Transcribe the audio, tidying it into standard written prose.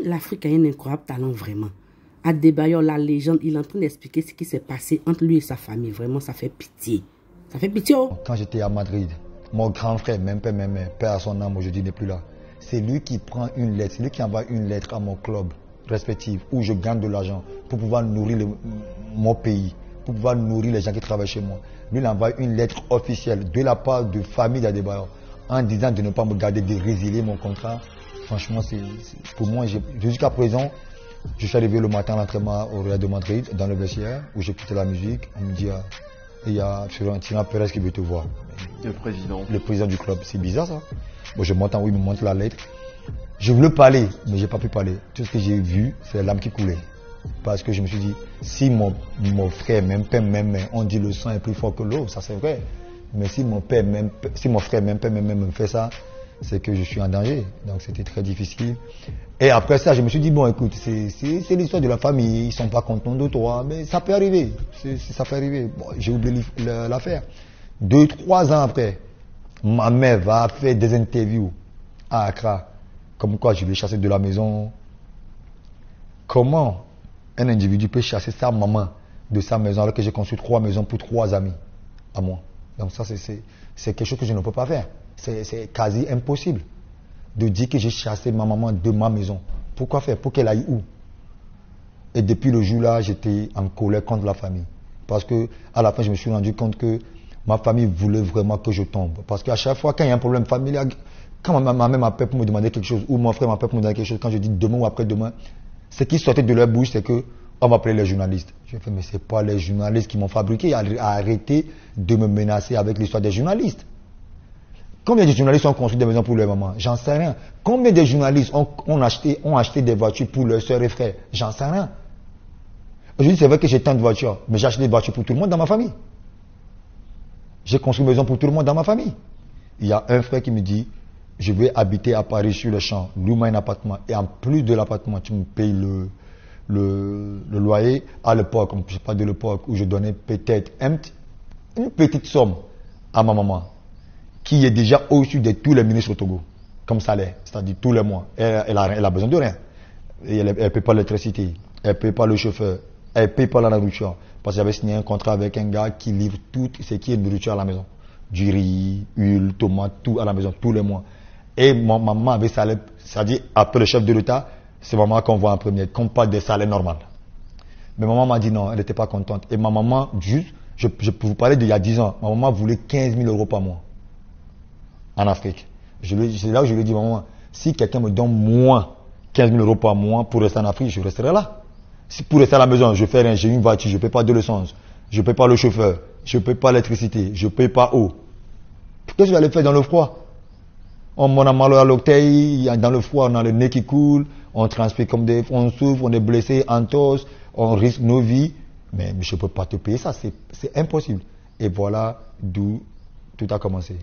l'Afrique a un incroyable talent, vraiment. Adebayor, la légende, il est en train d'expliquer ce qui s'est passé entre lui et sa famille. Vraiment, ça fait pitié. Ça fait pitié, oh. Quand j'étais à Madrid, mon grand frère, même père à son âme, aujourd'hui n'est plus là. C'est lui qui prend une lettre, c'est lui qui envoie une lettre à mon club respectif où je gagne de l'argent pour pouvoir nourrir mon pays, pour pouvoir nourrir les gens qui travaillent chez moi. Lui, il envoie une lettre officielle de la part de famille d'Adebayor en disant de ne pas me garder, de résilier mon contrat. Franchement, pour moi, jusqu'à présent, je suis arrivé le matin à l'entraînement au Real de Madrid, dans le vestiaire, où j'ai quitté la musique. On me dit, il y a Florentino Pérez qui veut te voir. Le président. Le président du club. C'est bizarre ça. Bon, je monte en haut, il me montre la lettre. Je voulais parler, mais je n'ai pas pu parler. Tout ce que j'ai vu, c'est l'âme qui coulait. Parce que je me suis dit, si mon frère, même père, même mère, on dit le sang est plus fort que l'eau, ça c'est vrai. Mais si mon frère, même père, même mère me fait ça, c'est que je suis en danger. Donc c'était très difficile. Et après ça, je me suis dit, bon écoute, c'est l'histoire de la famille, ils ne sont pas contents de toi, mais ça peut arriver. Ça peut arriver. Bon, j'ai oublié l'affaire. 2-3 ans après, ma mère va faire des interviews à Accra, comme quoi je vais chasser de la maison. Comment un individu peut chasser sa maman de sa maison alors que j'ai construit 3 maisons pour 3 amis à moi? Donc ça, c'est quelque chose que je ne peux pas faire. C'est quasi impossible de dire que j'ai chassé ma maman de ma maison. Pourquoi faire? Pour qu'elle aille où? Et depuis le jour-là, j'étais en colère contre la famille. Parce que à la fin, je me suis rendu compte que ma famille voulait vraiment que je tombe. Parce qu'à chaque fois, quand il y a un problème familial, quand ma mère m'appelle pour me demander quelque chose, ou mon frère m'appelle pour me demander quelque chose, quand je dis demain ou après-demain, ce qui sortait de leur bouche, c'est que on m'appelait les journalistes. Je fais, mais ce n'est pas les journalistes qui m'ont fabriqué. Arrêtez de me menacer avec l'histoire des journalistes. Combien de journalistes ont construit des maisons pour leurs mamans? J'en sais rien. Combien de journalistes ont acheté des voitures pour leurs soeurs et frères? J'en sais rien. Aujourd'hui, c'est vrai que j'ai tant de voitures, mais j'ai acheté des voitures pour tout le monde dans ma famille. J'ai construit une maison pour tout le monde dans ma famille. Il y a un frère qui me dit, je vais habiter à Paris sur le champ, loue-moi un appartement. Et en plus de l'appartement, tu me payes le loyer. À l'époque, je ne sais pas de l'époque, où je donnais peut-être une petite somme à ma maman, qui est déjà au-dessus de tous les ministres au Togo, comme salaire, c'est-à-dire tous les mois. Elle a besoin de rien. Et elle ne paye pas l'électricité, elle ne paye pas le chauffeur, elle ne paye pas la nourriture. Parce que j'avais signé un contrat avec un gars qui livre tout ce qui est nourriture à la maison. Du riz, huile, tomate, tout à la maison, tous les mois. Et ma maman avait salaire, c'est-à-dire après le chef de l'État, c'est maman qu'on voit en premier, qu'on parle des salaires normaux. Mais maman m'a dit non, elle n'était pas contente. Et ma maman, juste, je peux vous parler d'il y a 10 ans, ma maman voulait 15 000 € par mois en Afrique. C'est là où je lui ai dit, maman, si quelqu'un me donne moins 15 000 € par mois pour rester en Afrique, je resterai là. Si pour rester à la maison, je fais rien, j'ai une voiture, je ne paye pas de l'essence, je ne paye pas le chauffeur, je ne paye pas l'électricité, je ne paye pas eau. Pourquoi je vais aller faire dans le froid? On a mal à l'orteil, dans le froid, on a le nez qui coule, on transpire on souffre, on est blessé, entorse, on risque nos vies. Mais je ne peux pas te payer ça, c'est impossible. Et voilà d'où tout a commencé.